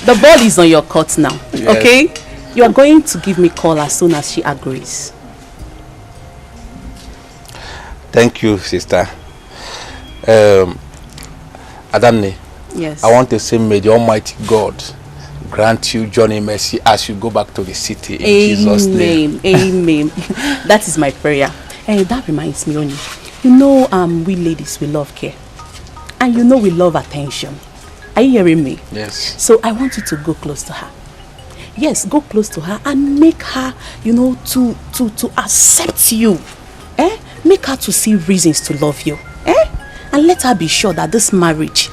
The ball is on your court now. Yes. Okay? You are going to give me a call as soon as she agrees. Thank you, sister. Adamne. Yes. I want to say, may the Almighty God grant you journey mercy as you go back to the city in Jesus' name. Amen. That is my prayer. And that reminds me, Oni. You know, we ladies, we love care. And you know we love attention. Are you hearing me? Yes. So I want you to go close to her. Yes, go close to her and make her, you know, to accept you. Make her to see reasons to love you. And let her be sure that this marriage,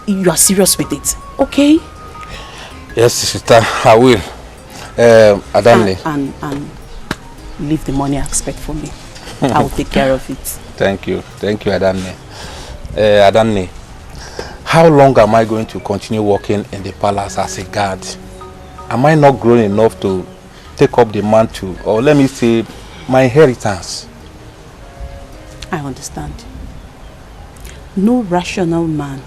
you are serious with it. Okay? Yes, sister, I will. Adamne. And leave the money aspect for me. I will take care of it. Thank you, Adamne. Adamne, how long am I going to continue working in the palace as a guard? Am I not grown enough to take up the mantle, or let me say, my inheritance? I understand. No rational man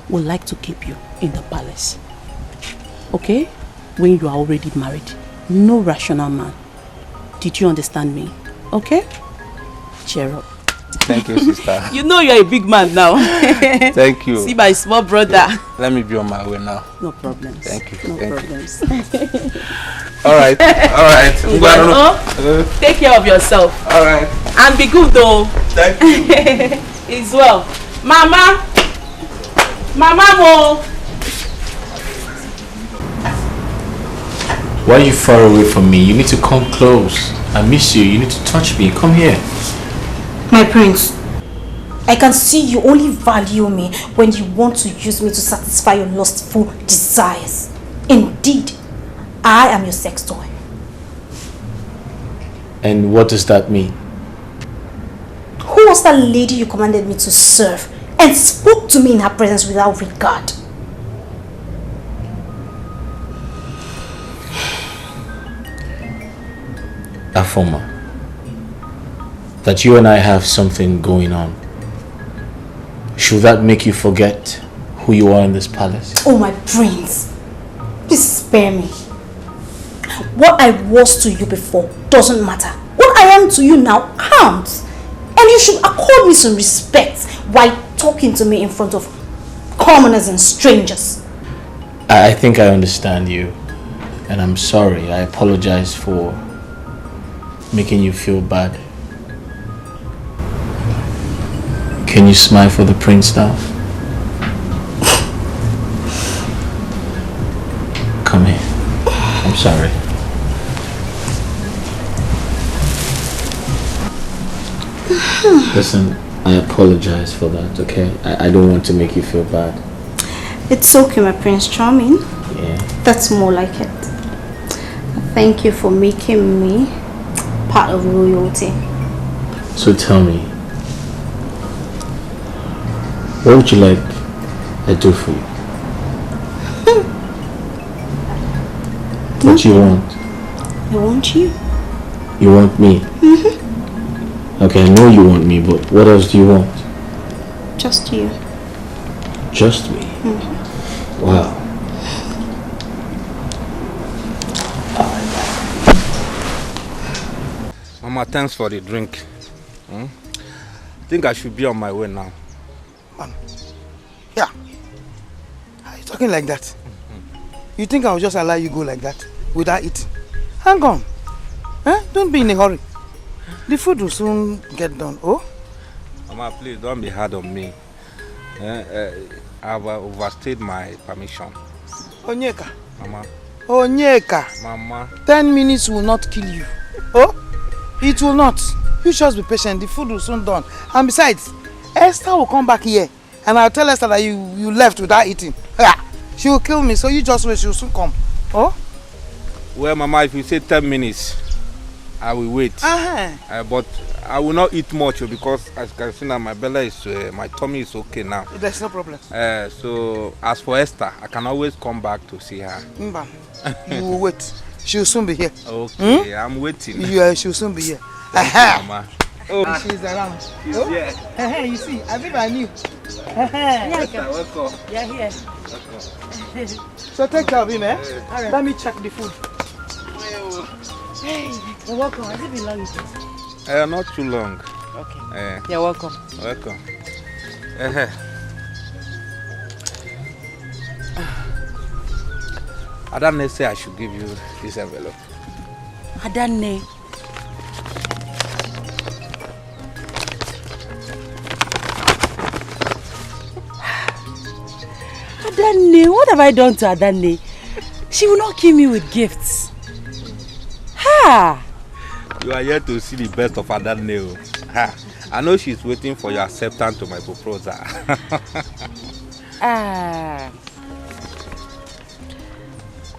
would like to keep you in the palace. Okay? When you are already married. No rational man. Did you understand me? Okay? Cheer up. Thank you, sister. You know you're a big man now. Thank you. See my small brother. Yeah. Let me be on my way now. No problems. Thank you. No problems. All right. Take care of yourself. All right. And be good though. Thank you. As well. Mama mo. Why are you far away from me? You need to come close. I miss you. You need to touch me. Come here. My prince, I can see you only value me when you want to use me to satisfy your lustful desires. Indeed, I am your sex toy. And what does that mean? Who was that lady you commanded me to serve and spoke to me in her presence without regard? Afoma. That you and I have something going on. Should that make you forget who you are in this palace? Oh, my prince, please spare me. What I was to you before doesn't matter. What I am to you now counts. And you should accord me some respect while talking to me in front of commoners and strangers. I think I understand you. And I'm sorry. I apologize for making you feel bad. Can you smile for the prince now? Come here. I'm sorry. Listen, I apologize for that, okay? I don't want to make you feel bad. It's okay, my Prince Charming. Yeah. That's more like it. Thank you for making me part of royalty. So tell me, what would you like I do for you? What do you want? I want you. You want me? Okay, I know you want me, but what else do you want? Just you. Just me? Wow. Mama, thanks for the drink. I think I should be on my way now. Man, yeah. Are you talking like that? You think I'll just allow you go like that without eating? Hang on. Don't be in a hurry. The food will soon get done. Oh? Mama, please don't be hard on me. I've overstayed my permission. Onyeka. Mama. Onyeka. Mama. 10 minutes will not kill you. Oh? It will not. You just be patient. The food will soon done. And besides, Esther will come back here. And I'll tell Esther that you left without eating. She will kill me. So you just wait. She will soon come. Oh? Well, Mama, if you say 10 minutes, I will wait. But I will not eat much because as you can see now, my belly is, my tummy is okay now. There's no problem. So as for Esther, I can always come back to see her. You will wait. She will soon be here. Okay, I'm waiting. She will soon be here. Mama. Oh, she's around. She's here. You see, I think I knew. Esther, welcome. Yeah, here. So take care of him, eh? Right. Let me check the food. Hey, you're welcome. Has it been long? Not too long. Okay. You're welcome. Welcome. Adane say I should give you this envelope. Adane. Adane, what have I done to Adane? She will not kill me with gifts. Ha! You are here to see the best of Adane. Ha! I know she's waiting for your acceptance to my proposal.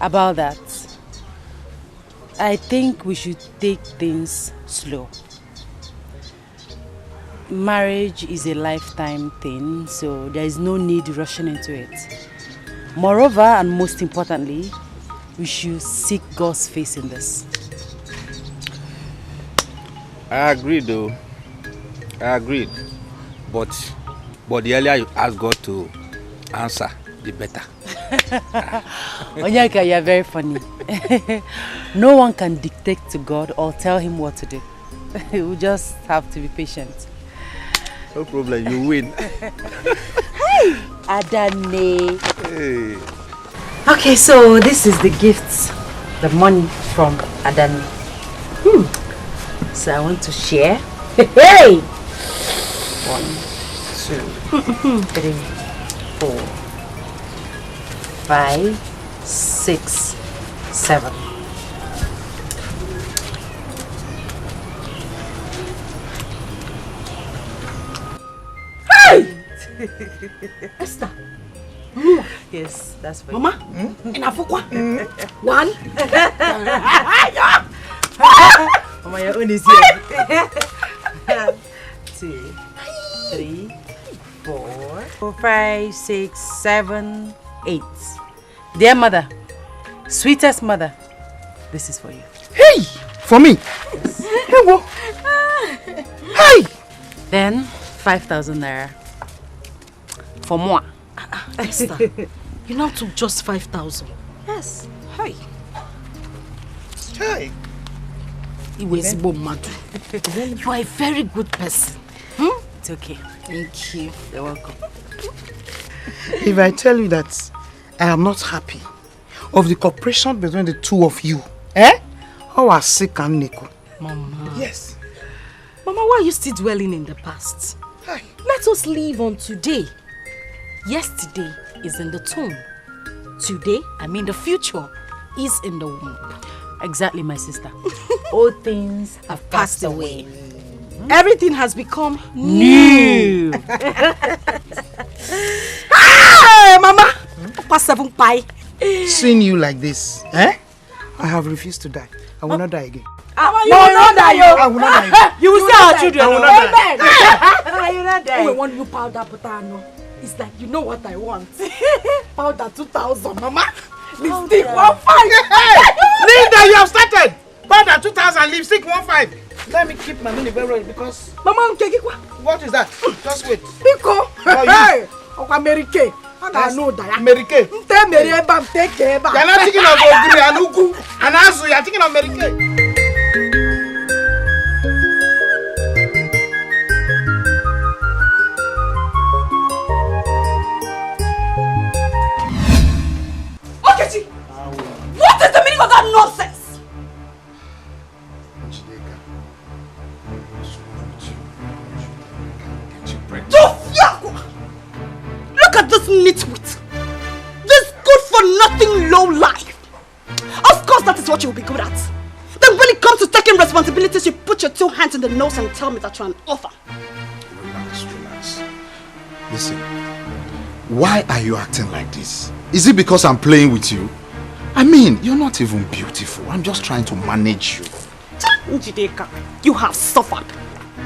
About that, I think we should take things slow. Marriage is a lifetime thing, so there is no need rushing into it. Moreover, and most importantly, we should seek God's face in this. I agree though. I agreed. But the earlier you ask God to answer, the better. Onyeka, you are very funny. No one can dictate to God or tell him what to do. We just have to be patient. No problem, you win. Hey, Adane. Hey. Okay, so this is the gifts, the money from Adane. So I want to share. Hey! 1, 2, 3, 4, 5, 6, 7. Hey! Esther. Yes, that's for Mama? you. 1. Mama, your own is here. 2, 3, 4, 5, 6, 7, 8. Dear mother, sweetest mother, this is for you. Hey! For me? Yes. Hey! Then 5,000 naira for moi. Esther, you now took just 5,000. Yes. Hey. Hey! You are a very good person. It's okay. Thank you. You're welcome. If I tell you that I am not happy of the cooperation between the two of you, how are sick and Nico? Mama. Yes. Mama, why are you still dwelling in the past? Hi. Let us live on today. Yesterday is in the tomb. Today, I mean the future, is in the womb. Exactly, my sister. All things have Passed away. Everything has become new. Hey, Mama! Past 7 pie. Seeing you like this, I have refused to die. I will not die again. You will not die, yo. I will not die again. You will see our children. I will not die. You will not die. Oh, want you powder potano. It's like, you know what I want. Powder 2,000, Mama. Lipstick 1,500. Linda, you have started. Powder 2,000, lipstick 1,500. Let me keep my money very well because... Mama, what is that? Just wait. Pico. Hey, American. I know that. American. You're not thinking of Ogiri and Ugu and Azu. You're thinking of American. What is the meaning of that nonsense? Look at this nitwit. This good-for-nothing low-life. Of course that is what you'll be good at. Then when it comes to taking responsibilities, you put your 2 hands in the nose and tell me that you're an author. Relax. Listen, why are you acting like this? Is it because I'm playing with you? I mean, you're not even beautiful. I'm just trying to manage you. Njideka, you have suffered.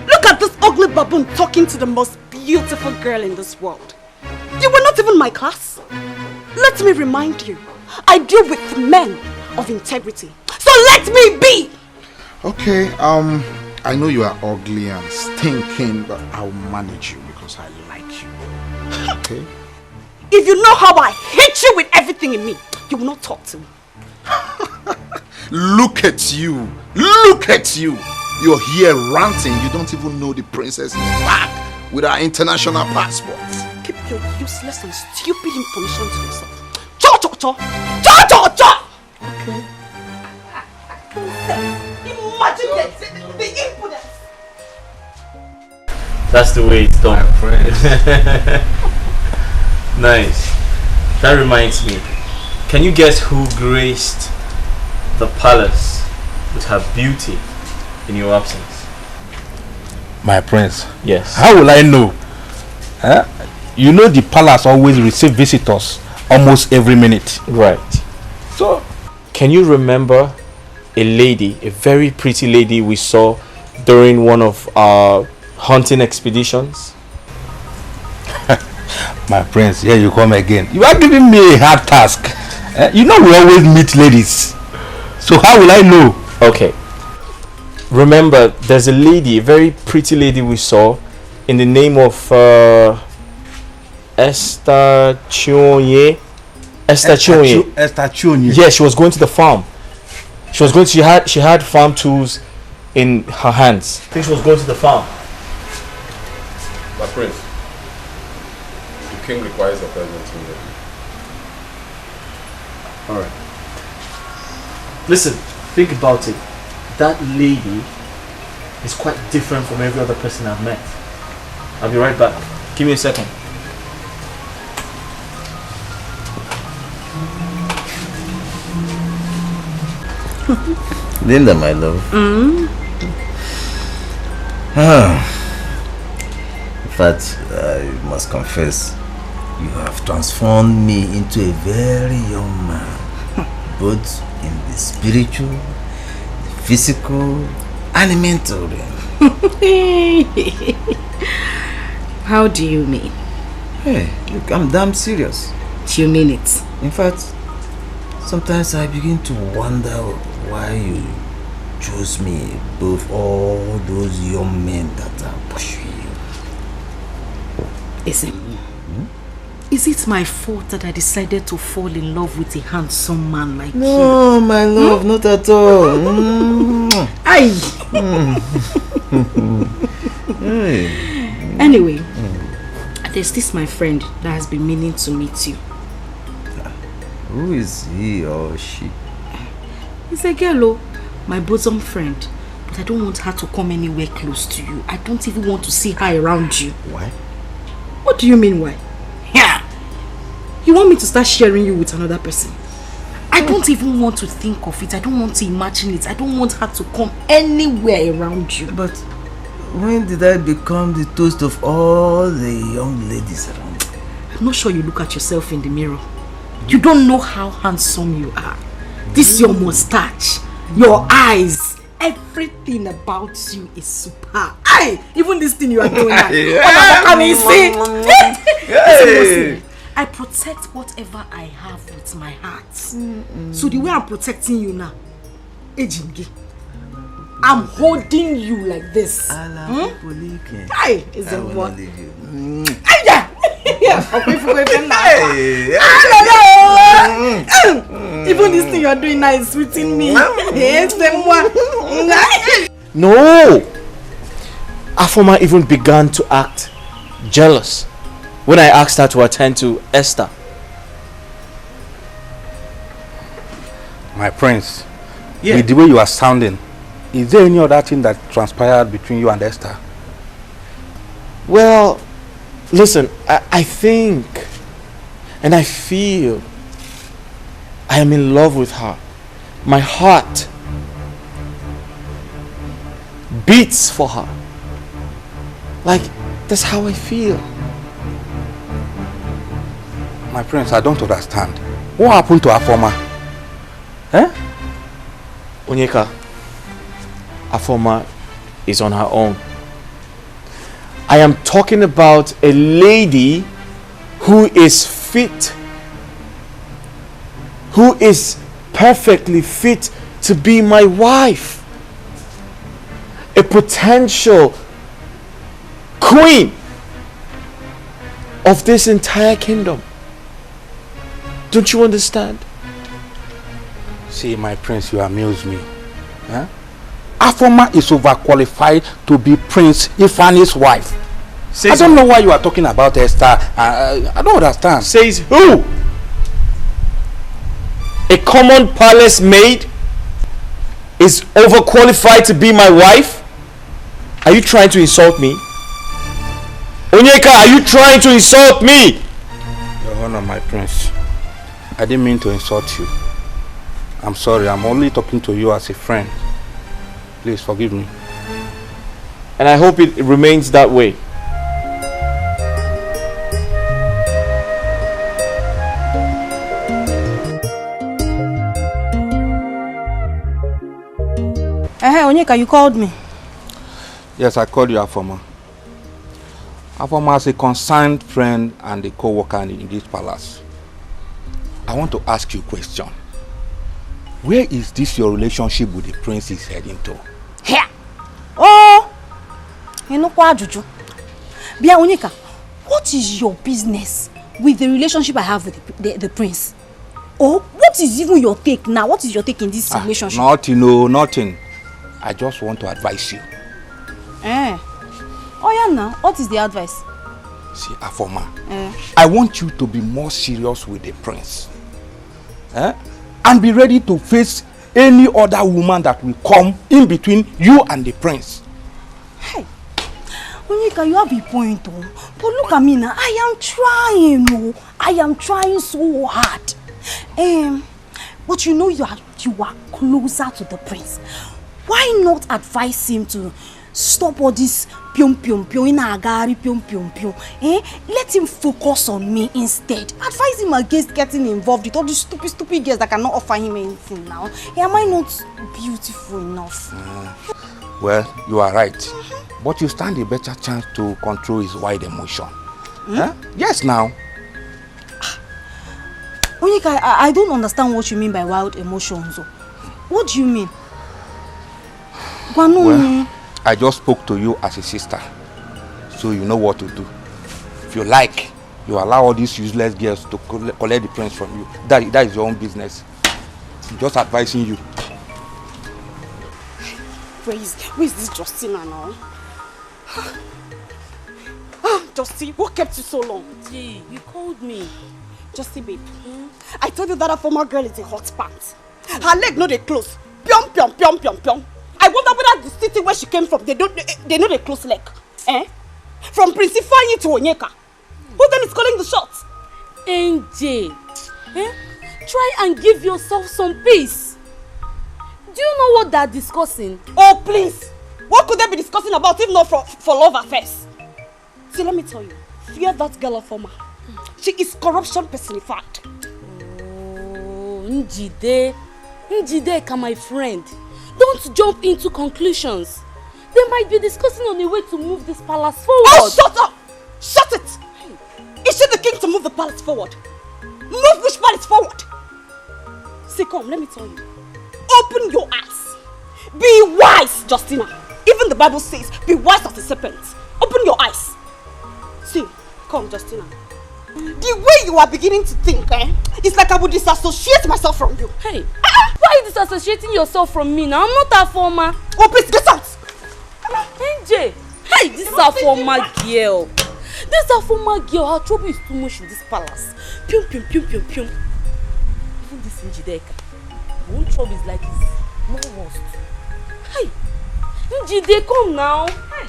Look at this ugly baboon talking to the most beautiful girl in this world. You were not even my class. Let me remind you, I deal with men of integrity. So let me be! Okay, I know you are ugly and stinking, but I'll manage you because I like you. Okay? If you know how I hate you with everything in me, you will not talk to me. Look at you. Look at you. You're here ranting. You don't even know the princess is back with our international passports. Keep your useless and stupid information to yourself. Cha cha cha! Cha cha cha! Okay. Imagine the impudence. That's the way it's done. Nice. That reminds me. Can you guess who graced the palace with her beauty in your absence? My prince. Yes. How will I know? Huh? You know the palace always receive visitors almost every minute. Right. So, can you remember a lady, a very pretty lady we saw during one of our hunting expeditions? My prince, here you come again. You are giving me a hard task. You know we always meet ladies. So how will I know? Okay. Remember, there's a lady, a very pretty lady we saw in the name of Esther Chionye. Esther Chionye. Esther Chionye. Yeah, she was going to the farm. She had farm tools in her hands. I think she was going to the farm. My prince, the king requires a presence immediately. Alright. Listen, think about it. That lady is quite different from every other person I've met. I'll be right back. Give me a second. Linda, my love. In fact, I must confess, you have transformed me into a very young man, both in the spiritual, the physical, and the mental realm. How do you mean? Hey, look, I'm damn serious. Do you mean it? In fact, sometimes I begin to wonder why you chose me above all those young men that are pursuing you. Is it my fault that I decided to fall in love with a handsome man like you? No, my love, not at all. Aye. Anyway, there's this my friend that has been meaning to meet you. Who is he or she? It's a girl, my bosom friend. But I don't want her to come anywhere close to you. I don't even want to see her around you. Why? What do you mean why? Yeah. You want me to start sharing you with another person? I don't even want to think of it. I don't want to imagine it. I don't want her to come anywhere around you. But when did I become the toast of all the young ladies around? I'm not sure you look at yourself in the mirror. You don't know how handsome you are. This your mustache, your eyes, everything about you is superb. Aye, even this thing you are doing now. Listen, I protect whatever I have with my heart. So the way I'm protecting you now, I'm holding you like this. Aye, is it what? Even this thing you're doing now is sweeting me. No! Afoma even began to act jealous when I asked her to attend to Esther. My prince, with the way you are sounding, is there any other thing that transpired between you and Esther? Well, listen, I think and I feel I am in love with her. My heart beats for her. Like, that's how I feel. My prince, I don't understand. What happened to Afoma? Onyeka, Afoma is on her own. I am talking about a lady who is fit, who is perfectly fit to be my wife, a potential queen of this entire kingdom. Don't you understand? See, my prince, you amuse me. Huh? Afoma is overqualified to be Prince Ifani's wife. I don't know why you are talking about Esther. I don't understand. Says who? A common palace maid is overqualified to be my wife? Are you trying to insult me? Onyeka, are you trying to insult me? Your Honor, my prince, I didn't mean to insult you. I'm sorry, I'm only talking to you as a friend. Please forgive me. And I hope it remains that way. Hey, Onyeka, you called me. Yes, I called you Afoma. Afoma is a concerned friend and a co-worker in this palace. I want to ask you a question. Where is this your relationship with the prince is heading to? Here. Oh, you know what, Juju? Bia Onyeka, what is your business with the relationship I have with the prince? Oh, what is even your take now? What is your take in this relationship? Nothing, no, nothing. I just want to advise you. Oh yeah, now what is the advice? See, Afoma, I want you to be more serious with the prince. And be ready to face any other woman that will come in between you and the prince. Hey, Onyeka, you have a point, oh. But look at me now. I am trying, oh. I am trying so hard. But you know you are closer to the prince. Why not advise him to stop all this pium pium pium in agari pium pium pium? Let him focus on me instead. Advise him against getting involved with all these stupid girls that cannot offer him anything now. Am I not beautiful enough? Well, you are right. But you stand a better chance to control his wild emotion. Yes, now. Onyeka, I don't understand what you mean by wild emotions. What do you mean? Well, I just spoke to you as a sister, so you know what to do. If you like, you allow all these useless girls to collect the prince from you. That is your own business. I'm just advising you. Where is this Justina now? Justy, what kept you so long? Gee, you called me. Justy, babe. I told you that a former girl is a hot pants. Her leg no they close. Pyong pyong pyong pyong pyong. I wonder whether the city where she came from, they know they close leg. From Prince Ifeanyi to Onyeka. Who then is calling the shots? NJ, try and give yourself some peace. Do you know what they're discussing? Oh, please. What could they be discussing about if not for love affairs? See, let me tell you. Fear that girl of Oma. She is corruption personified. Oh, Njideka, my friend. Don't jump into conclusions. They might be discussing on a way to move this palace forward. Oh, shut up! Shut it! Is she the king to move the palace forward? Move which palace forward? See, come, let me tell you. Open your eyes. Be wise, Justina. Even the Bible says, be wise as a serpent. Open your eyes. See, come, Justina. The way you are beginning to think, it's like I would disassociate myself from you. Hey, why are you disassociating yourself from me now? I'm not a former. Oh, please, get out! NJ, hey, this is a former girl. This is a former girl. Her trouble is too much in this palace. Pium, pium, pium, pium, pium. Even this Njideka. Her own trouble is like this. No worst. Hey, Njide, come now. Hey.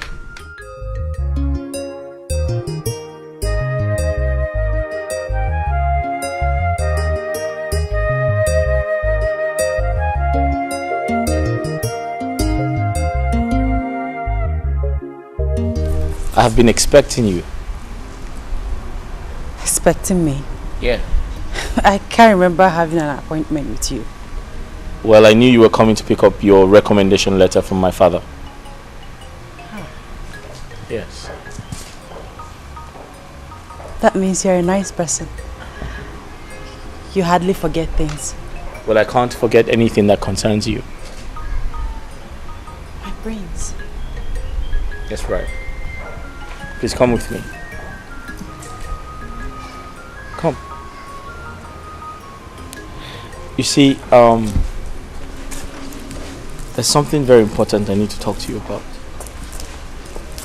I have been expecting you. Expecting me? Yeah. I can't remember having an appointment with you. Well, I knew you were coming to pick up your recommendation letter from my father. Huh. Yes. That means you're a nice person. You hardly forget things. Well, I can't forget anything that concerns you. My brains. That's right. Please come with me. Come. You see, there's something very important I need to talk to you about.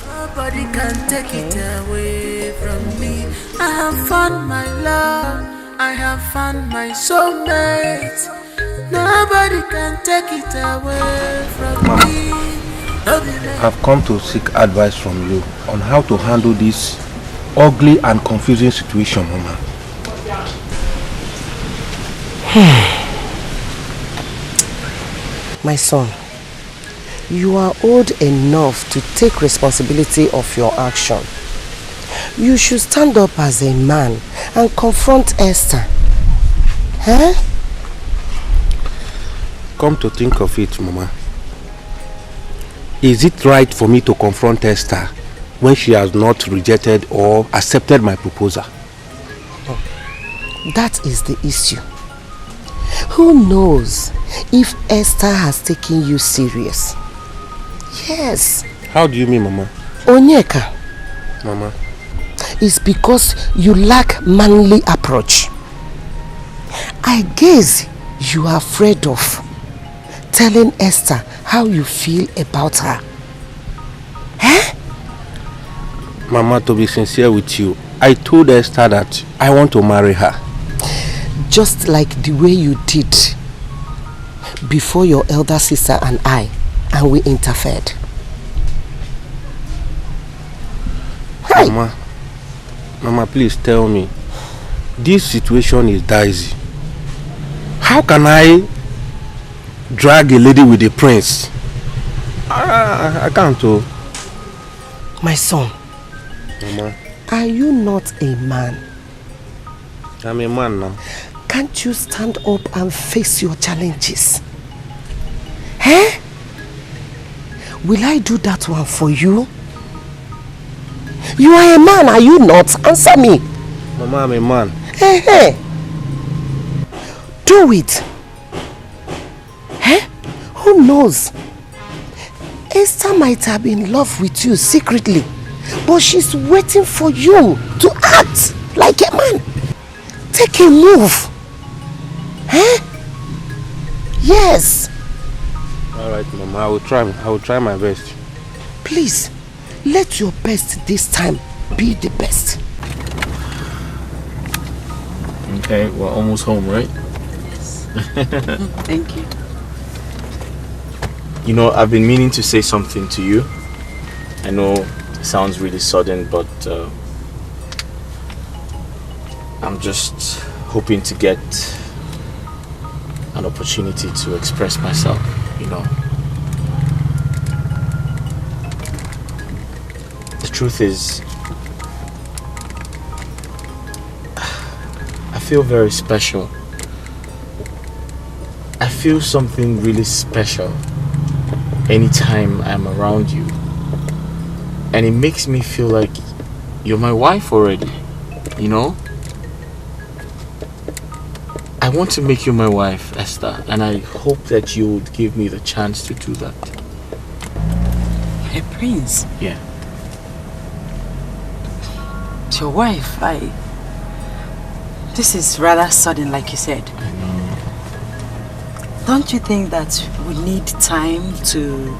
Nobody can take it away from me. I have found my love. I have found my soulmate. Nobody can take it away from me. I've come to seek advice from you on how to handle this ugly and confusing situation, Mama. My son, you are old enough to take responsibility of your action. You should stand up as a man and confront Esther. Huh? Come to think of it, Mama. Is it right for me to confront Esther when she has not rejected or accepted my proposal? That is the issue. Who knows if Esther has taken you serious? Yes. How do you mean, Mama? Onyeka. Mama. It's because you lack manly approach. I guess you are afraid of telling Esther how you feel about her. Eh? Mama, to be sincere with you, I told Esther that I want to marry her. Just like the way you did before your elder sister and I, and we interfered. Hi. Mama, please tell me. This situation is dicey. How can I drag a lady with a prince? I can't. Oh. My son. Mama. Are you not a man? I'm a man now. Can't you stand up and face your challenges? Eh? Will I do that one for you? You are a man, are you not? Answer me. Mama, I'm a man. Hey, hey. Do it. Eh? Who knows? Esther might have been in love with you secretly, but she's waiting for you to act like a man. Take a move. Eh? Yes. Alright, Mama, I will try my best. Please, let your best this time be the best. Okay, we're almost home, right? Yes. Thank you. You know, I've been meaning to say something to you. I know it sounds really sudden, but I'm just hoping to get an opportunity to express myself, you know. The truth is, I feel very special. I feel something really special anytime I'm around you. And it makes me feel like you're my wife already, you know? I want to make you my wife, Esther, and I hope that you would give me the chance to do that. Hey, Prince. Yeah. It's your wife. This is rather sudden, like you said. I know. Don't you think that we need time to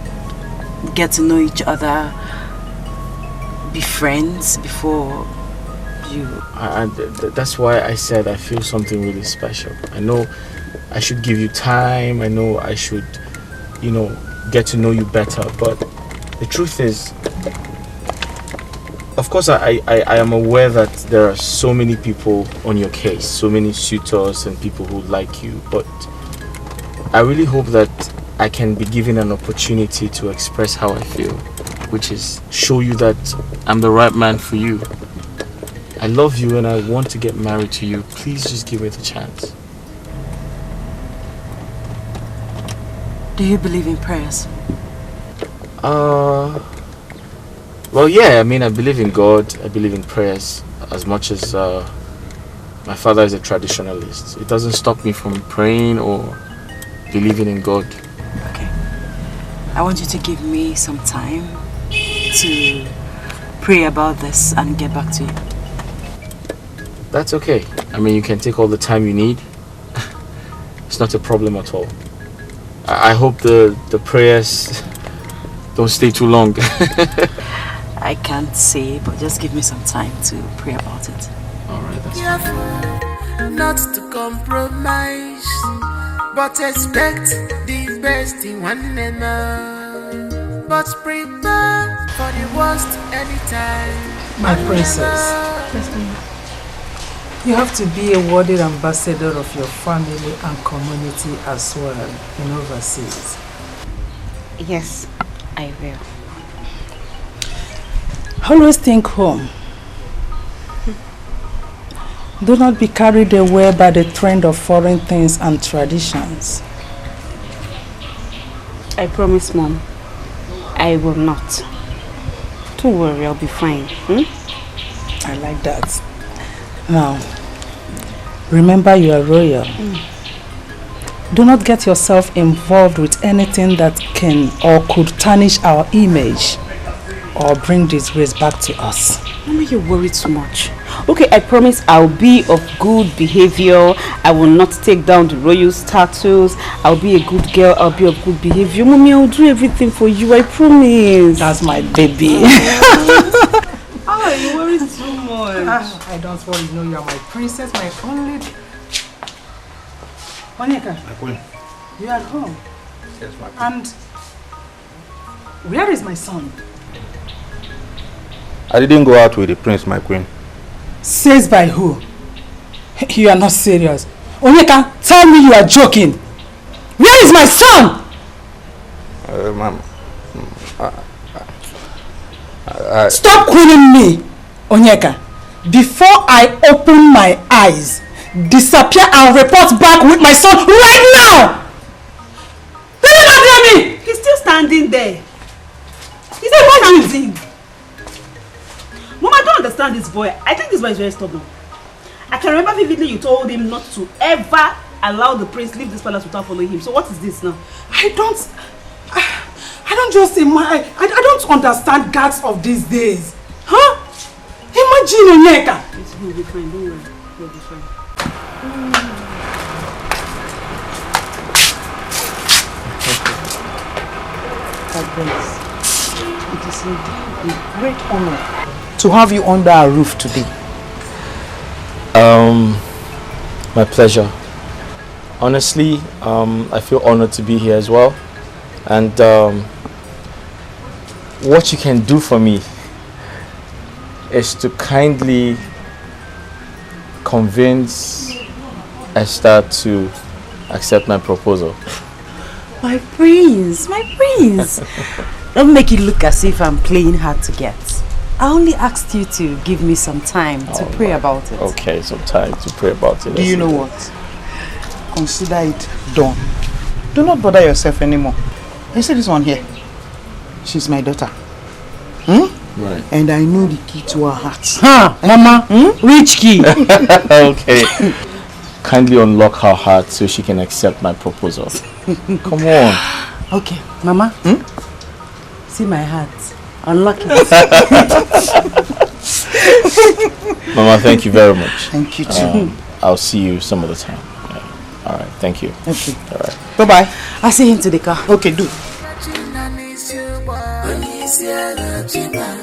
get to know each other, be friends before you... That's why I said I feel something really special. I know I should give you time. I know I should, you know, get to know you better. But the truth is, of course, I am aware that there are so many people on your case, so many suitors and people who like you. But I really hope that I can be given an opportunity to express how I feel, which is show you that I'm the right man for you. I love you and I want to get married to you. Please just give me the chance. Do you believe in prayers? Well, yeah, I mean, I believe in God. I believe in prayers as much as my father is a traditionalist. It doesn't stop me from praying or believing in God. Okay. I want you to give me some time to pray about this and get back to you. That's okay. I mean, you can take all the time you need. It's not a problem at all. I hope the prayers don't stay too long. I can't say, but just give me some time to pray about it. Alright, that's fine. Not to compromise, but expect the best in one another. But prepare for the worst anytime. My princess, you have to be a worthy ambassador of your family and community as well in overseas. Yes, I will. Always think home. Do not be carried away by the trend of foreign things and traditions. I promise, Mom. I will not. Don't worry, I'll be fine. I like that. Now, remember you are royal. Do not get yourself involved with anything that can or could tarnish our image or bring disgrace back to us. Mama, you worry too much. Okay, I promise I'll be of good behavior. I will not take down the royal status. I'll be a good girl. I'll be of good behavior. Mommy, I'll do everything for you. I promise. That's my baby. You worry too much. I don't worry. You know you are my princess, my only... Onyeka, My queen. you are at home. Yes, my queen. And where is my son? I didn't go out with the prince, my queen. Says by who? You are not serious. Onyeka, tell me you are joking. Where is my son? Ma'am. Stop quoting me, Onyeka. Before I open my eyes, disappear and report back with my son right now! Did you not hear me? He's still standing there. He's standing. Mom, I don't understand this boy. I think this boy is very stubborn. I can remember vividly you told him not to ever allow the prince leave this palace without following him. So what is this now? I don't just imagine. I don't understand guards of these days. Huh? Imagine Onyeka. He'll be fine, don't worry. He'll be fine. It is indeed a great honor to have you under our roof today. My pleasure. Honestly, I feel honored to be here as well. And what you can do for me is to kindly convince Esther to accept my proposal. My prince, my prince. Don't make it look as if I'm playing hard to get. I only asked you to give me some time to pray about it. Okay, some time to pray about it. Do you know what? Consider it done. Do not bother yourself anymore. You see this one here? She's my daughter. Right. And I know the key to her heart. Huh, Mama? Which key? Okay. Kindly unlock her heart so she can accept my proposal. Come on. Okay, Mama. See my heart. Unlock it. Mama, thank you very much. Thank you too. I'll see you some other time. Yeah. All right, thank you. Okay. All right. Bye-bye. I'll see him to the car. Okay, do.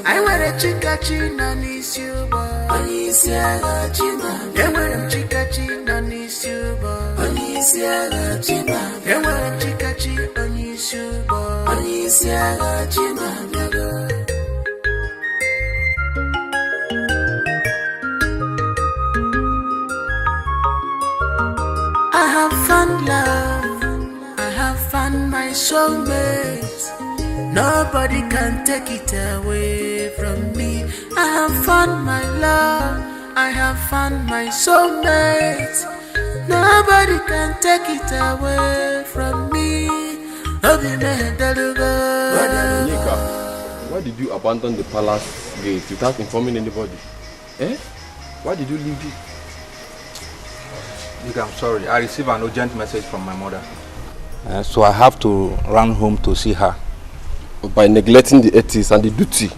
I wear a chica china nis you boy. Onisia chima. They wear a chica china nis you boy. Onisia chima. They wear a chica china nis you boy. Onisia chima. I have found love. I have found my soulmate. Nobody can take it away from me. I have found my love. I have found my soulmate. Nobody can take it away from me. Why did you abandon the palace gate without informing anybody? Why did you leave it? Nika, I'm sorry. I received an urgent message from my mother. So I have to run home to see her. By neglecting the ethics and the duty.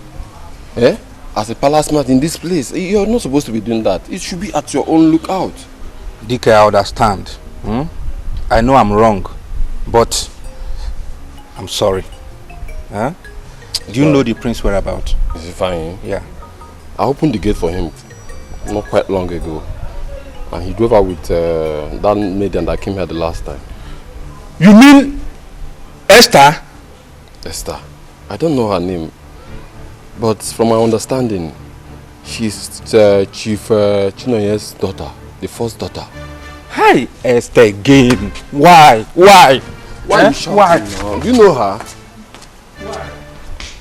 As a palace man in this place, you're not supposed to be doing that. It should be at your own lookout. DK, I understand. I know I'm wrong, but I'm sorry. Huh? Do you know the prince whereabouts? Is he fine? Yeah. I opened the gate for him not quite long ago. And he drove out with that maiden that came here the last time. You mean Esther? Esther. I don't know her name. But from my understanding, she's Chief Chinoye's daughter. The first daughter. Hi, Esther again. Why? Why? Why you shouting now? Do you know her? Why?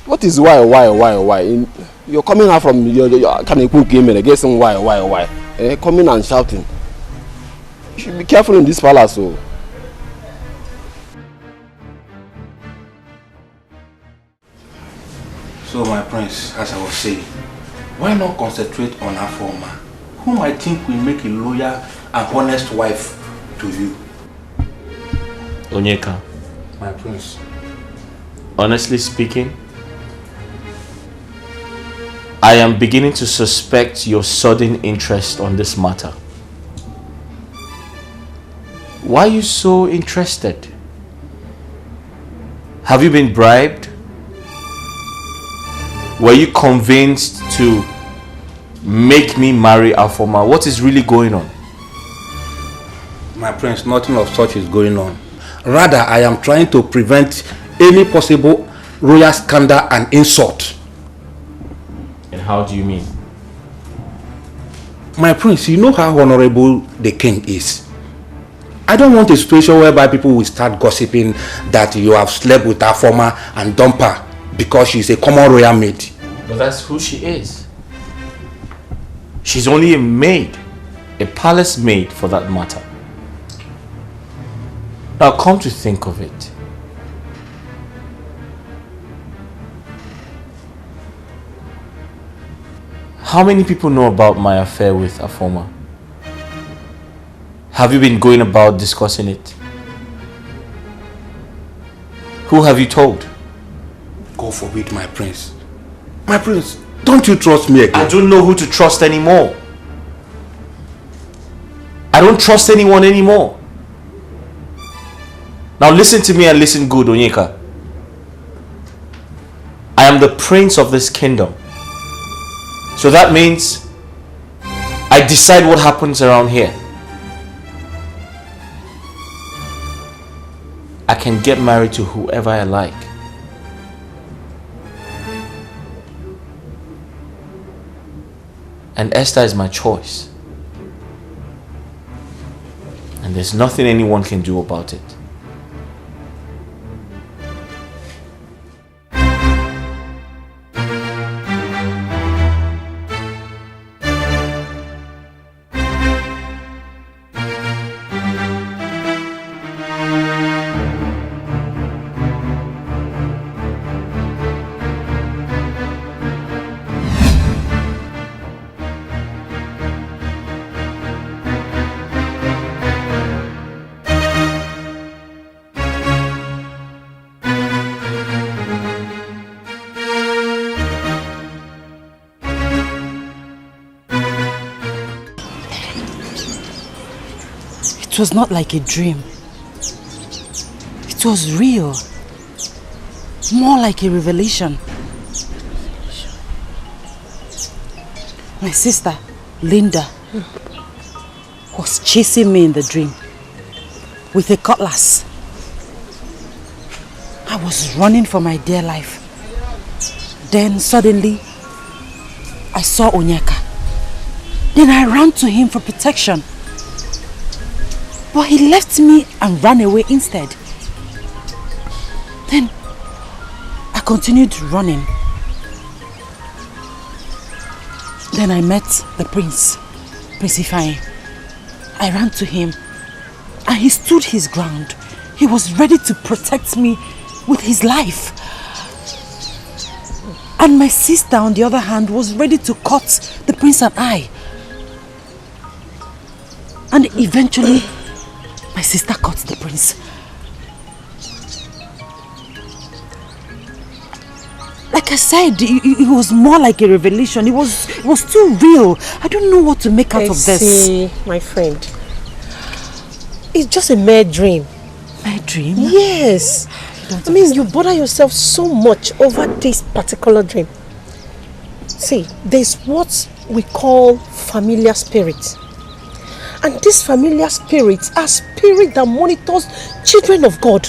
What is why? You're coming out from your Kanekun game and guessing why? Coming and shouting. You should be careful in this palace. So my prince, as I was saying, why not concentrate on Afoma, whom I think will make a loyal and honest wife to you? Onyeka. My prince. Honestly speaking, I am beginning to suspect your sudden interest on this matter. Why are you so interested? Have you been bribed? Were you convinced to make me marry Afoma? What is really going on? My prince, nothing of such is going on. Rather, I am trying to prevent any possible royal scandal and insult. And how do you mean? My prince, you know how honorable the king is. I don't want a situation whereby people will start gossiping that you have slept with Afoma and dumped her because she's a common royal maid. But that's who she is. She's only a maid, a palace maid for that matter. Now come to think of it, how many people know about my affair with Afoma? Have you been going about discussing it? Who have you told? God forbid, my prince. My prince, don't you trust me again? I don't know who to trust anymore. I don't trust anyone anymore. Now listen to me and listen good, Onyeka. I am the prince of this kingdom. So that means I decide what happens around here. I can get married to whoever I like. And Esther is my choice. And there's nothing anyone can do about it. It was not like a dream. It was real. More like a revelation. My sister, Linda, was chasing me in the dream with a cutlass. I was running for my dear life. Then suddenly, I saw Onyeka. Then I ran to him for protection. But he left me and ran away instead. Then I continued running. Then I met the prince, Prince Ifeanyi. I ran to him and he stood his ground. He was ready to protect me with his life. And my sister, on the other hand, was ready to cut the prince and I. And eventually, my sister cut the prince. Like I said, it was more like a revelation. It was too real. I don't know what to make out of this. See, my friend, It's just a mere dream. Mere dream? Yes. I mean, you bother yourself so much over this particular dream. See, there's what we call familiar spirits. And these familiar spirits are spirits that monitors children of God.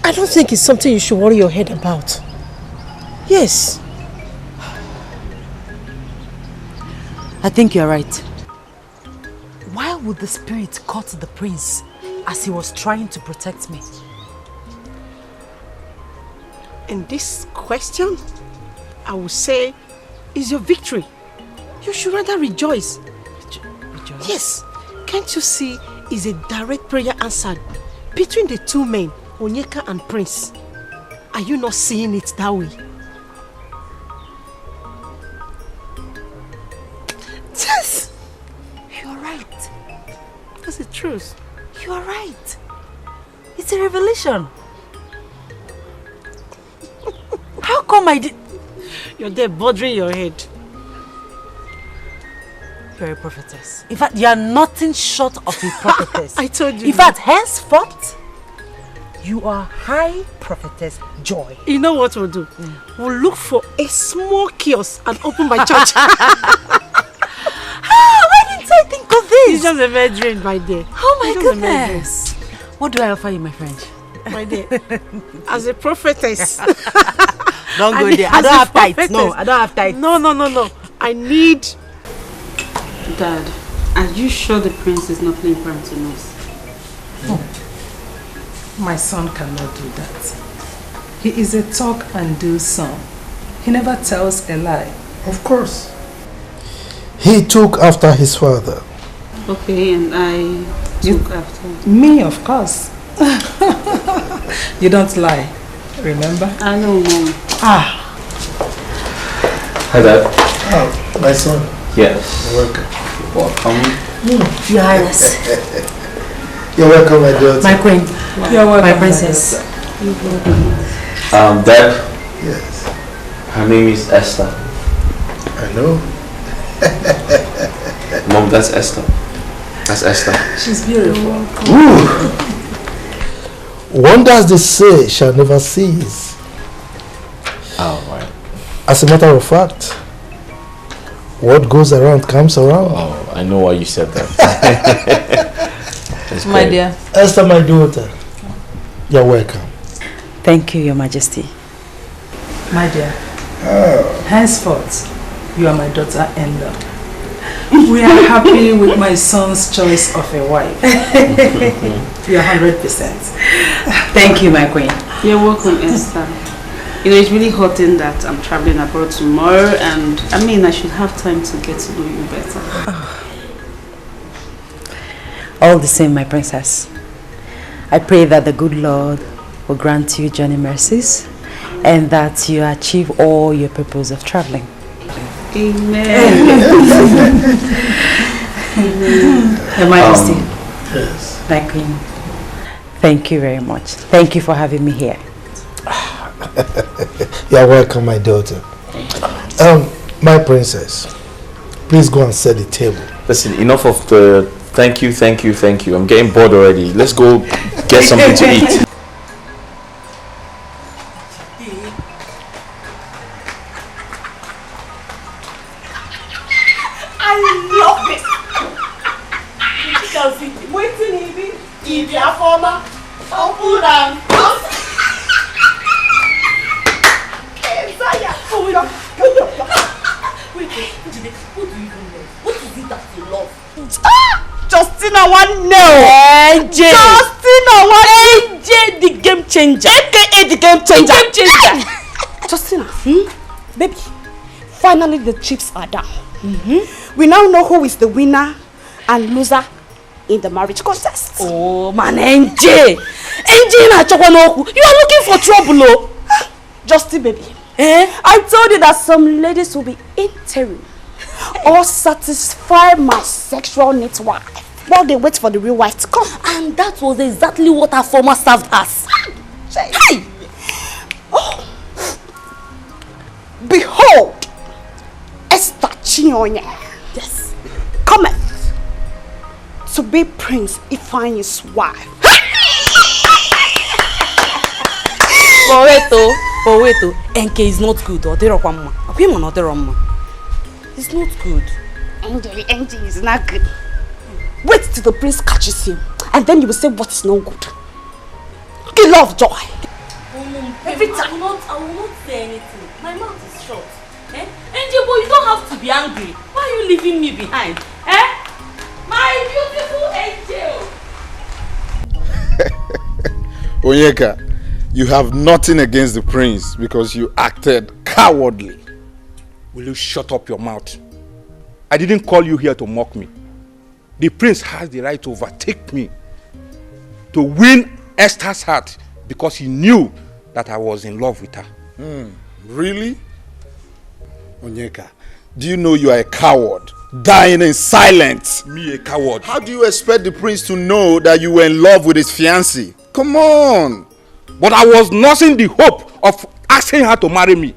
I don't think it's something you should worry your head about. Yes. I think you're right. Why would the spirit cut the prince as he was trying to protect me? And this question, I would say, is your victory. You should rather rejoice. Rejoice? Yes. Can't you see is a direct prayer answered between the two men, Onyeka and Prince? Are you not seeing it that way? Yes! You're right. That's the truth. You are right. It's a revelation. How come I did... You're there bothering your head. You're a prophetess. In fact, you are nothing short of a prophetess. I told you. In fact, henceforth, you are high prophetess Joy. You know what we'll do? We'll look for a small kiosk and open my church. Why didn't I think of this? It's just a mere dream, my dear. Oh my goodness. What do I offer you, my friend? My dear, as a prophetess. Don't go there. I don't have tithes. No, I don't have tithes. No. I need... Dad, are you sure the prince is not playing pranks on us? Oh. My son cannot do that. He is a talk and do son. He never tells a lie. Of course. He took after his father. Okay, and I took after. Me, of course. You don't lie, remember? I know, Mom. Hi, Dad. Oh, my son. Yes. Welcome. Welcome. Your Highness. You're welcome, my daughter. My queen. You're welcome, my princess. Dad. Yes. Her name is Esther. I know. Mom, that's Esther. That's Esther. She's beautiful. Ooh. Wonders they say shall never cease. Oh, right. As a matter of fact, what goes around comes around. Oh, I know why you said that. My dear. Esther, my daughter, you're welcome. Thank you, Your Majesty. My dear, henceforth, you are my daughter-in-law. We are happy with my son's choice of a wife. You're 100%. Thank you, my queen. You're welcome, Esther. You know, it's really hurting that I'm traveling abroad tomorrow, and I mean, I should have time to get to know you better. All the same, my princess. I pray that the good Lord will grant you journey mercies and that you achieve all your purpose of traveling. Amen. Your Majesty. Yes. My queen. Thank you very much. Thank you for having me here. You're welcome, my daughter. My princess, please go and set the table. Listen, enough of the thank you. I'm getting bored already. Let's go get something to eat. I love it. Waiting, Evie. If you're former, open and What do you even love? What is it that you love? Justina one no. AJ. Justina one AJ the game changer. AKA the game changer. The game changer. Justina, baby, finally the chips are down. We now know who is the winner and loser in the marriage contest. Oh man, NJ na chokwa. You are looking for trouble, oh. Justin, baby. I told you that some ladies will be interim or satisfy my sexual needs while they wait for the real wife to come. And that was exactly what our former served us. Hey! Oh. Behold, Esther Chinonye. Yes. Cometh to be Prince Ifeanyi's wife. But wait, NK is not good. It's not good. NJ is not good. Wait till the prince catches him, and then you will say what is no good. Kill love joy. Every time. I will not say anything. My mouth is shut. NJ, boy, you don't have to be angry. Why are you leaving me behind? My beautiful angel. Onyeka, you have nothing against the prince because you acted cowardly. Will you shut up your mouth? I didn't call you here to mock me. The prince has the right to overtake me, to win Esther's heart because he knew that I was in love with her. Really? Onyeka, do you know you are a coward, dying in silence? Me a coward? How do you expect the prince to know that you were in love with his fiancée? Come on! But I was nursing the hope of asking her to marry me.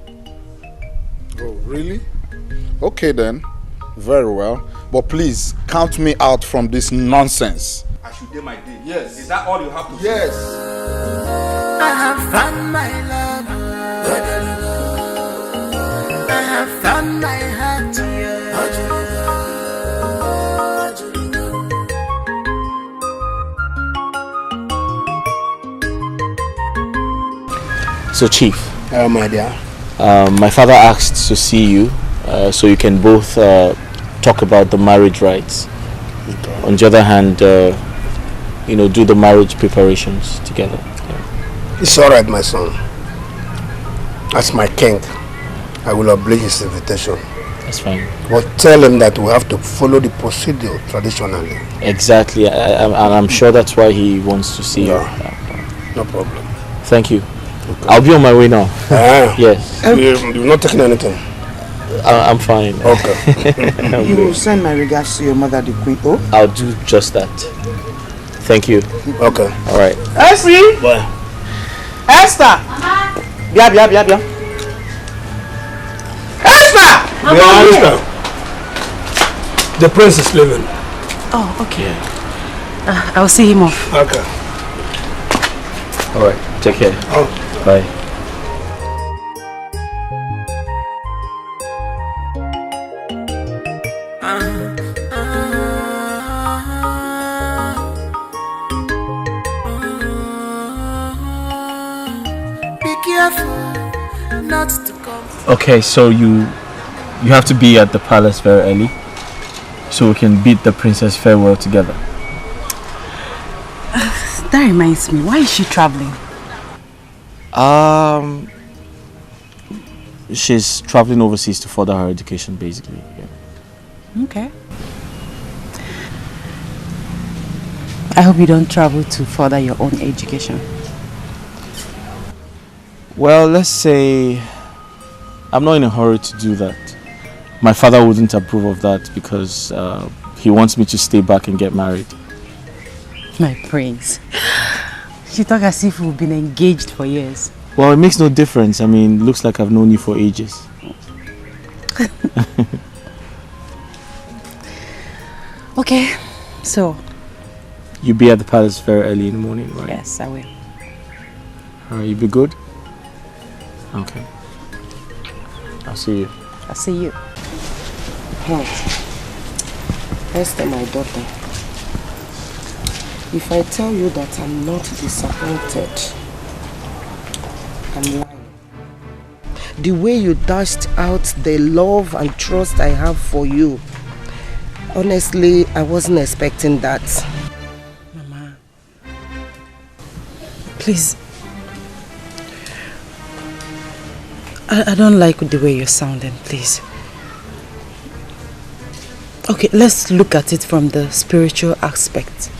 Oh, really? Okay then. Very well. But please, count me out from this nonsense. I should do my day. Yes. Is that all you have to say? Yes. I have found my love. I have found my heart. So Chief, my dear. My father asked to see you so you can both talk about the marriage rites. Okay. On the other hand, do the marriage preparations together. Yeah. It's all right, my son. As my king, I will oblige his invitation. That's fine. But tell him that we have to follow the procedure traditionally. Exactly, I'm sure that's why he wants to see you. No problem. Thank you. Okay. I'll be on my way now. Yes. You're not taking anything? I'm fine. Okay. You will send my regards to your mother, the Queen. Oh? I'll do just that. Thank you. Okay. All right. Esri! Bye. Esther! Bia. Esther! Esther! The prince is leaving. Oh, okay. I'll see him off. Okay. All right. Take care. Oh. Bye. Not to come. Okay, so you have to be at the palace very early so we can bid the princess farewell together. That reminds me, why is she traveling? She's traveling overseas to further her education, basically. Yeah. Okay. I hope you don't travel to further your own education. Well, let's say I'm not in a hurry to do that. My father wouldn't approve of that because he wants me to stay back and get married. My prince. You talk as if we've been engaged for years. Well, it makes no difference. I mean, looks like I've known you for ages. Okay, so... You'll be at the palace very early in the morning, right? Yes, I will. Alright, you be good? Okay. I'll see you. I'll see you. What? Esther, my daughter. If I tell you that I'm not disappointed, I'm lying. The way you dashed out the love and trust I have for you, honestly, I wasn't expecting that. Mama, please. I don't like the way you're sounding, please. Okay, let's look at it from the spiritual aspect.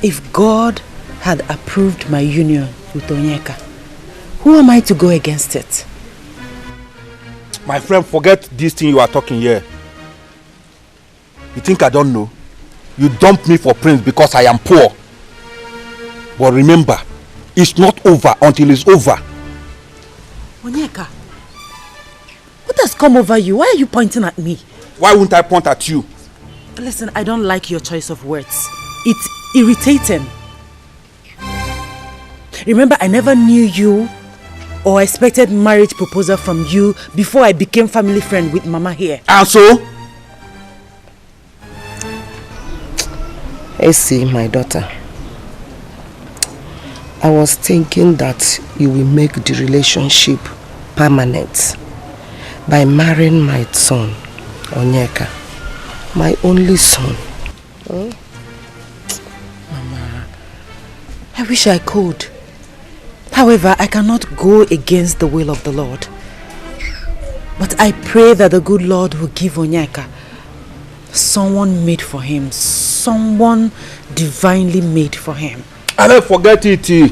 If God had approved my union with Onyeka, who am I to go against it? My friend, forget this thing you are talking here. You think I don't know? You dumped me for Prince because I am poor. But remember, it's not over until it's over. Onyeka, what has come over you? Why are you pointing at me? Why wouldn't I point at you? Listen, I don't like your choice of words. It's irritating. Remember, I never knew you or expected marriage proposal from you before I became family friend with Mama here. And so? See, my daughter, I was thinking that you will make the relationship permanent by marrying my son, Onyeka, my only son. Mama, I wish I could. However, I cannot go against the will of the Lord. But I pray that the good Lord will give Onyeka someone made for him, someone divinely made for him. I don't forget it.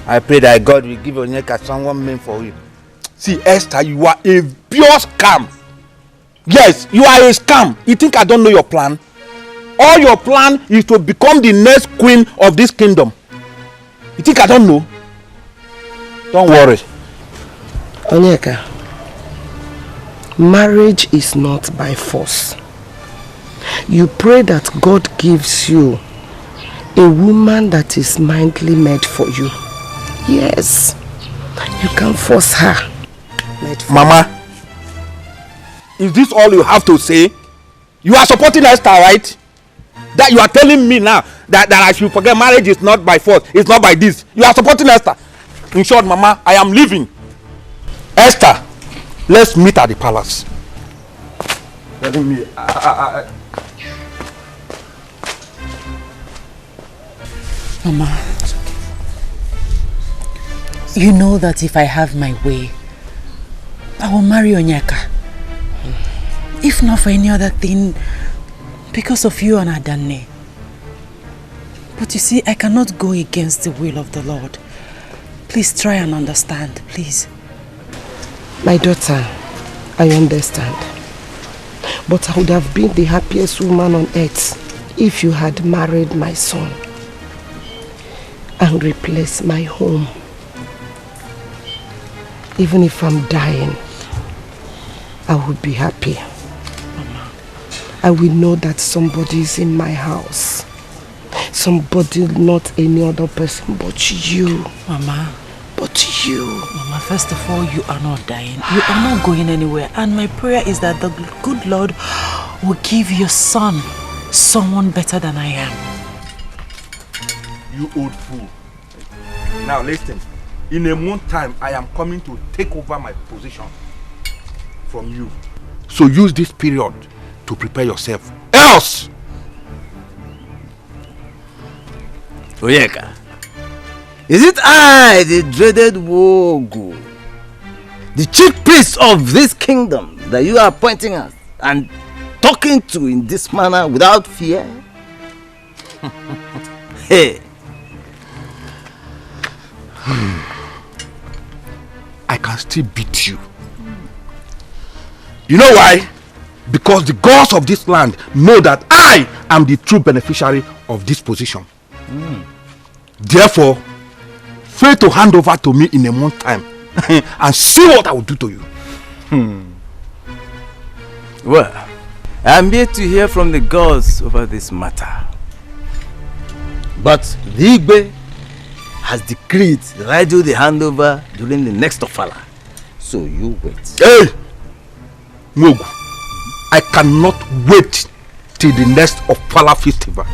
I pray that God will give Onyeka someone made for him. See, Esther, you are a pure scam. Yes, you are a scam. You think I don't know your plan? All your plan is to become the next queen of this kingdom. You think I don't know? Don't worry. Onyeka, marriage is not by force. You pray that God gives you a woman that is mindly made for you. Yes, you can force her. Mama, is this all you have to say? You are supporting Esther, right? That you are telling me now that I should forget marriage is not by force, it's not by this. You are supporting Esther. In short, Mama, I am leaving. Esther, let's meet at the palace. Mama, you know that if I have my way, I will marry Onyeka. If not for any other thing, because of you and Adane. But you see, I cannot go against the will of the Lord. Please try and understand, please. My daughter, I understand. But I would have been the happiest woman on earth if you had married my son and replaced my home. Even if I'm dying, I would be happy. Mama. I will know that somebody is in my house. Somebody, not any other person but you. Mama. But you. Mama, first of all, you are not dying. You are not going anywhere. And my prayer is that the good Lord will give your son someone better than I am. You old fool. Now listen. In a month time, I am coming to take over my position from you. So use this period to prepare yourself. Else! Onyeka, is it I, the dreaded Wogu, the chief priest of this kingdom, that you are pointing at and talking to in this manner without fear? Hey! I can still beat you. You know why? Because the gods of this land know that I am the true beneficiary of this position. Therefore, fail to hand over to me in a month time and see what I will do to you. Well, I am yet to hear from the gods over this matter. But the Igbe has decreed that I do the handover during the next Ofala. So you wait. Hey! Mogu, I cannot wait till the next Ofala festival.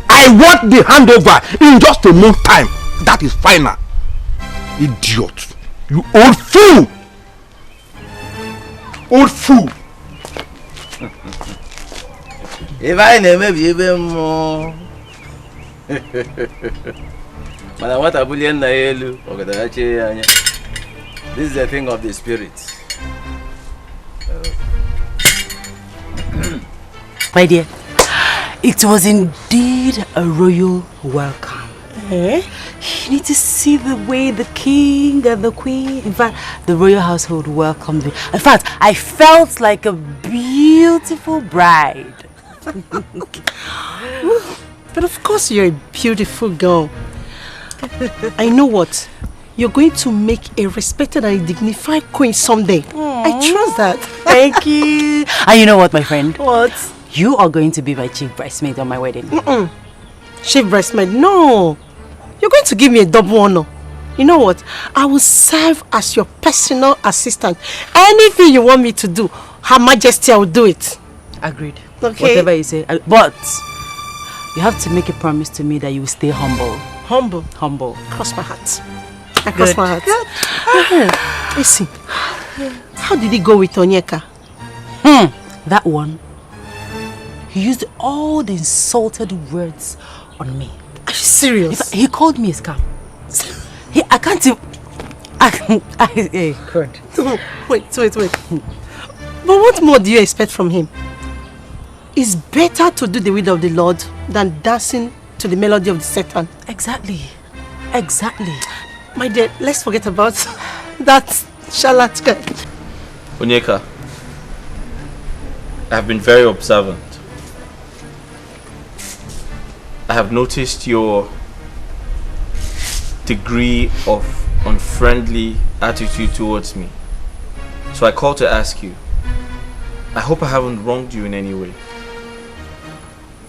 I want the handover in just a month time. That is final. Idiot. You old fool! Old fool! If I never be even more. What a bullion this is a thing of the spirit. My dear, it was indeed a royal welcome. You need to see the way the king and the queen, in fact, the royal household welcomed me. In fact, I felt like a beautiful bride. But of course you're a beautiful girl. I know what. You're going to make a respected and dignified queen someday. I trust that. Thank you. And you know what, my friend? What? You are going to be my chief bridesmaid on my wedding. Chief bridesmaid, no. You're going to give me a double honor. You know what? I will serve as your personal assistant. Anything you want me to do, Her Majesty, I will do it. Agreed. Okay. Whatever you say. But you have to make a promise to me that you will stay humble. Humble? Humble. Cross my heart. I cross my heart. Good. Listen. How did it go with Onyeka? That one. He used all the insulted words on me. Are you serious? He called me a scam. I can't even... God. Wait. But what more do you expect from him? It's better to do the will of the Lord than dancing to the melody of the Satan. Exactly. My dear, let's forget about that charlatan. Onyeka, I have been very observant. I have noticed your degree of unfriendly attitude towards me. So I called to ask you, I hope I haven't wronged you in any way.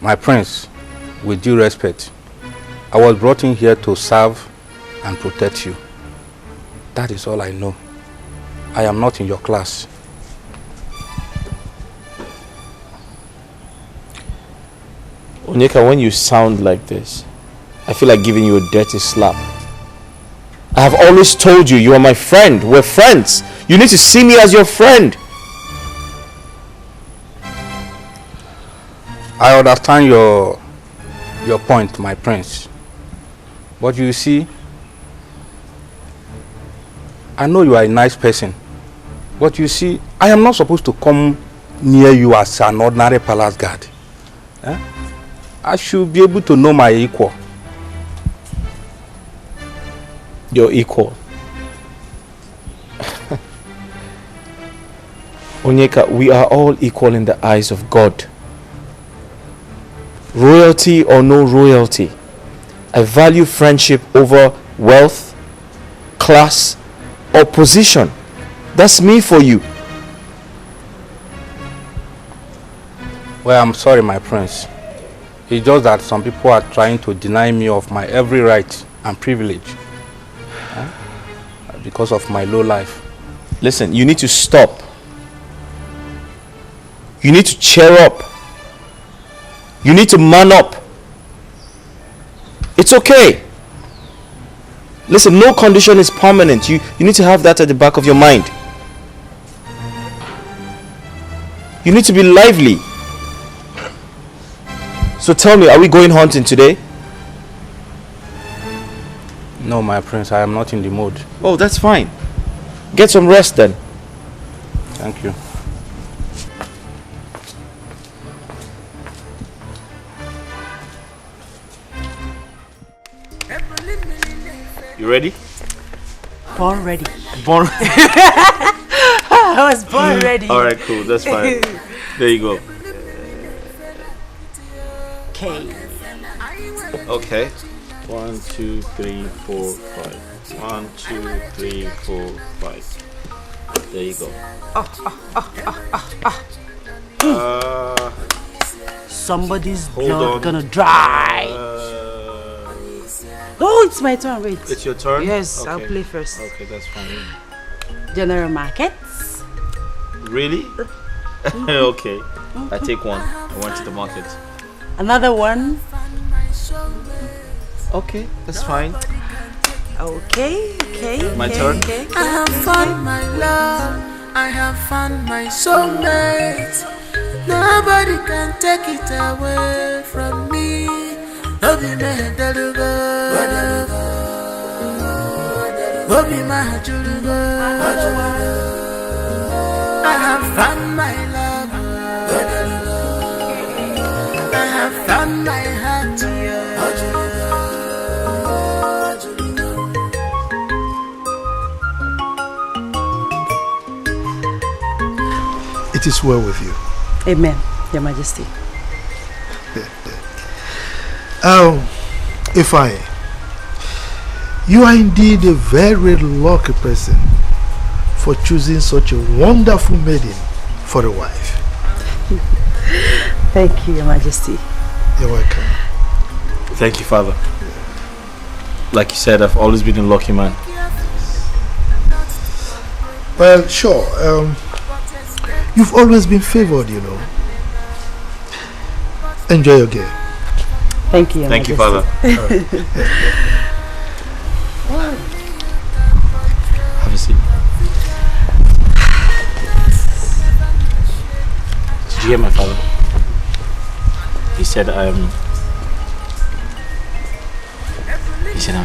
My prince, with due respect, I was brought in here to serve and protect you. That is all I know. I am not in your class. Onyeka, when you sound like this, I feel like giving you a dirty slap. I have always told you, you are my friend. We're friends. You need to see me as your friend. I understand your point, my prince. But you see, I know you are a nice person. But you see, I am not supposed to come near you as an ordinary palace guard. I should be able to know my equal. Your equal. Onyeka, we are all equal in the eyes of God. Royalty or no royalty, I value friendship over wealth, class, or position. That's me for you. Well, I'm sorry, my prince. It's just that some people are trying to deny me of my every right and privilege because of my low life. Listen, you need to stop. You need to cheer up. You need to man up. It's okay. Listen, no condition is permanent. You need to have that at the back of your mind. You need to be lively. So tell me, are we going hunting today? No, my prince, I am not in the mood. Oh, that's fine. Get some rest then. Thank you. You ready? Born ready. Born. I was born ready. All right, cool. That's fine. There you go. Okay. 1, 2, 3, 4, 5. 1, 2, 3, 4, 5. There you go. Somebody's hold blood on. gonna dry. Oh, it's my turn. Wait. It's your turn? Yes, Okay. I'll play first. Okay, that's fine. General markets. Really? Okay. I take one. I went to the market. Another one. Okay, that's fine. Okay. My turn. Okay. I have found my love. I have found my soulmate. Nobody can take it away from me. Obi me delugo, Obi my julugo. I have found my love. I have found my heart. It is well with you. Amen, Your Majesty. Ifeanyi, you are indeed a very lucky person for choosing such a wonderful maiden for a wife. Thank you, Your Majesty. You're welcome. Thank you, Father. Like you said, I've always been a lucky man. Well, sure. You've always been favored, you know. Enjoy your girl. Thank you, Your Thank Majesty. you, Father. Have a seat. Did you hear my father? He said I'm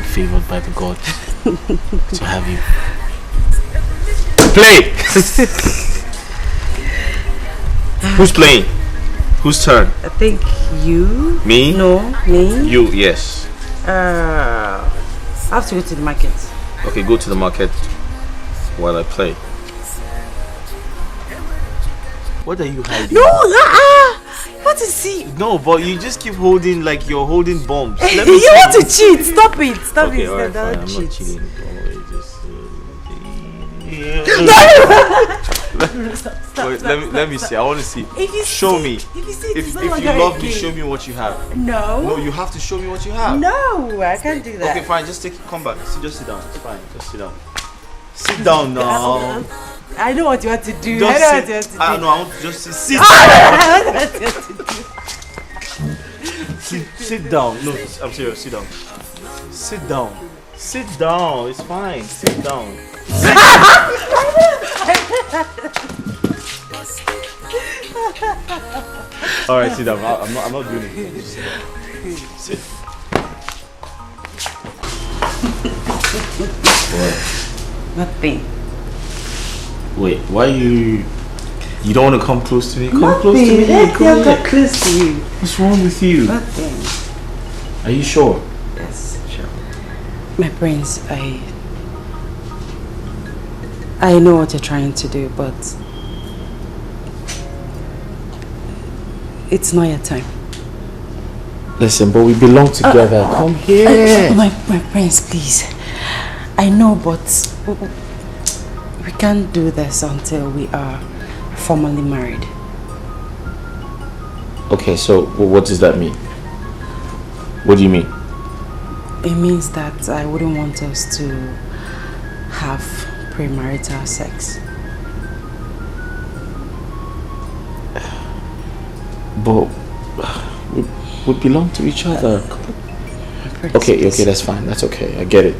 favored by the gods to have you. Play! Who's playing? Whose turn? I think you. Me? No, me. You, yes. I have to go to the market. Okay, go to the market while I play. What are you hiding? No, what is he? No, but you just keep holding like you're holding bombs. You want to cheat? Stop it! Stop Okay, it! alright, Don't fine. I'm cheat. not cheating. Wait, let me see. I want to see. Show me. If you love me, show me what you have. No. No, you have to show me what you have. No, I can't do that. Okay, fine. Just take it. Come back. Just sit down. It's fine. Just sit down. Sit down now. I know what you want to do. Just I know sit. what you want to do. I want to just sit. I know what you want to do. Sit down. No, I'm serious. Sit down. Sit down. Sit down. It's fine. Sit down. All right, sit down. I'm not doing it. Just sit down. Sit. What? Nothing. Wait, why you don't want to come close to me? Come Nothing. close to me. Let's Come here. get close to you. What's wrong with you? Nothing. Are you sure? Yes, sure. My prince, I know what you're trying to do, but it's not your time. Listen, but we belong together. Come here. My prince, please. I know, but we can't do this until we are formally married. Okay, so what does that mean? What do you mean? It means that I wouldn't want us to have premarital sex. But we belong to each other. Okay, that's fine. That's okay. I get it.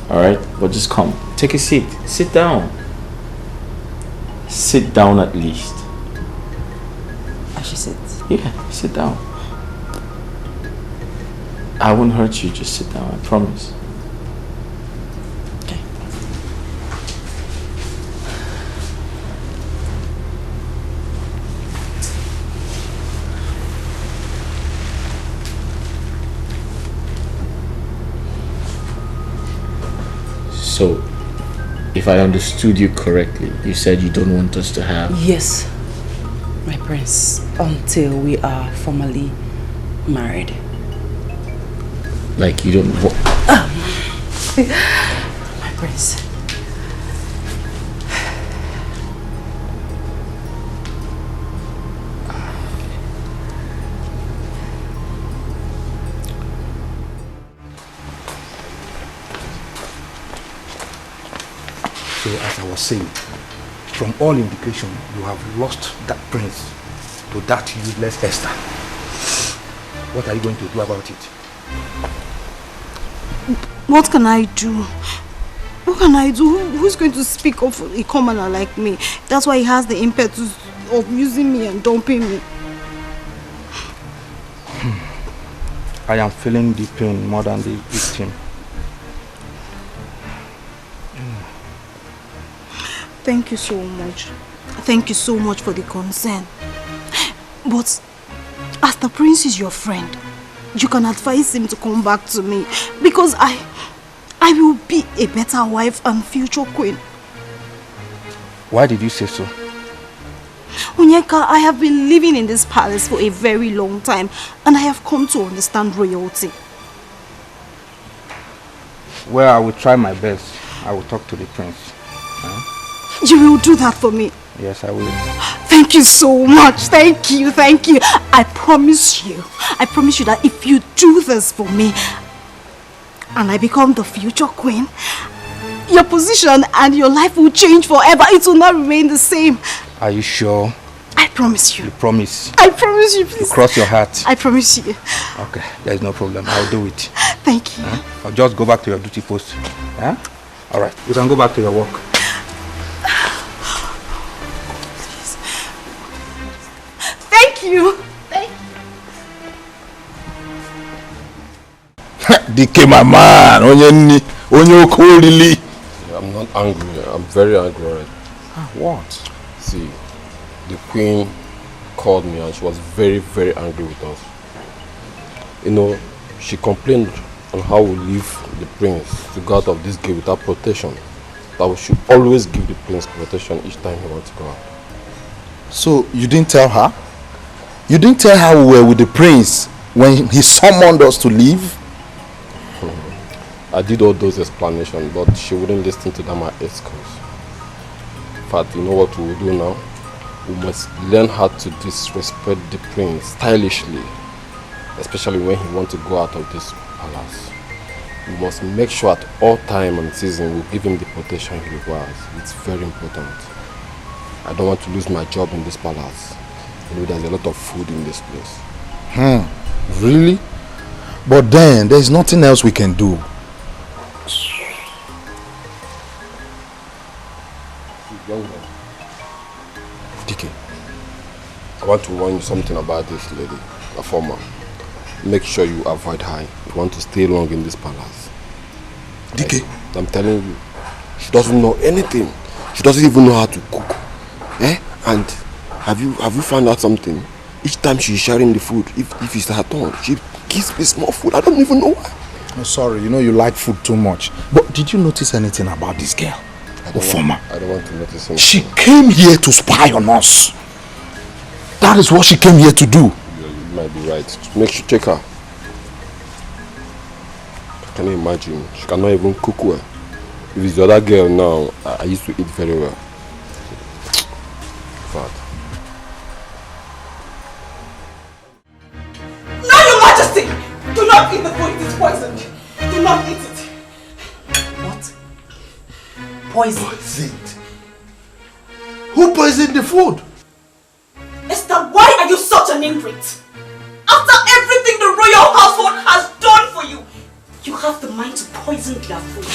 All right, but just come. Take a seat. Sit down. Sit down at least. I should sit. Yeah, sit down. I won't hurt you. Just sit down. I promise. Okay. So, if I understood you correctly, you said you don't want us to have... Yes, my prince, until we are formally married. Like you don't want... My prince. So as I was saying, from all indication, you have lost that prince to that useless Esther. What are you going to do about it? What can I do? What can I do? Who's going to speak up for a commoner like me? That's why he has the impetus of using me and dumping me. I am feeling the pain more than the victim. Thank you so much. Thank you so much for the concern. But as the prince is your friend, you can advise him to come back to me, because I will be a better wife and future queen. Why did you say so? Onyeka, I have been living in this palace for a very long time, and I have come to understand royalty. Well, I will try my best. I will talk to the prince. You will do that for me? Yes, I will. Thank Thank you so much. Thank you. I promise you that if you do this for me and I become the future queen, your position and your life will change forever. It will not remain the same. Are you sure? I promise you. You promise? I promise you, please. You cross your heart? I promise you. Okay, there is no problem. I'll do it. Thank you. I'll just go back to your duty post. Huh? All right, you can go back to your work. Thank you. DK, my man, onye I'm not angry. I'm very angry already. What? See, the queen called me and she was very, very angry with us. You know, she complained on how we leave the prince to go out of this gate without protection. That we should always give the prince protection each time he wants to go out. So you didn't tell her? You didn't tell her we were with the prince when he summoned us to leave? I did all those explanations, but she wouldn't listen to them at excuse. In fact, you know what we will do now? We must learn how to disrespect the prince stylishly, especially when he wants to go out of this palace. We must make sure at all time and season we give him the protection he requires. It's very important. I don't want to lose my job in this palace. You know, there's a lot of food in this place. Really? But then there's nothing else we can do. DK, I want to warn you something about this lady, a former. Make sure you avoid her. You want to stay long in this palace. DK, I'm telling you, she doesn't know anything. She doesn't even know how to cook. And have you found out something? Each time she's sharing the food, if it's her turn, she gives me small food. I don't even know why. I'm sorry, you know you like food too much. But did you notice anything about this girl? I don't want to notice anything. She came here to spy on us. That is what she came here to do. You might be right. Make sure check her. Can you imagine? She cannot even cook well. If it's the other girl now, I used to eat very well. But No, Your Majesty! Do not eat the food. It is poisoned. Do not eat it. What? Poison? Poisoned? Who poisoned the food? Esther, why are you such an ingrate? After everything the royal household has done for you, you have the mind to poison their food.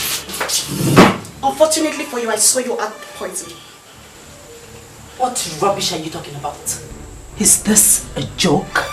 Unfortunately for you, I saw you add poison. What rubbish are you talking about? Is this a joke?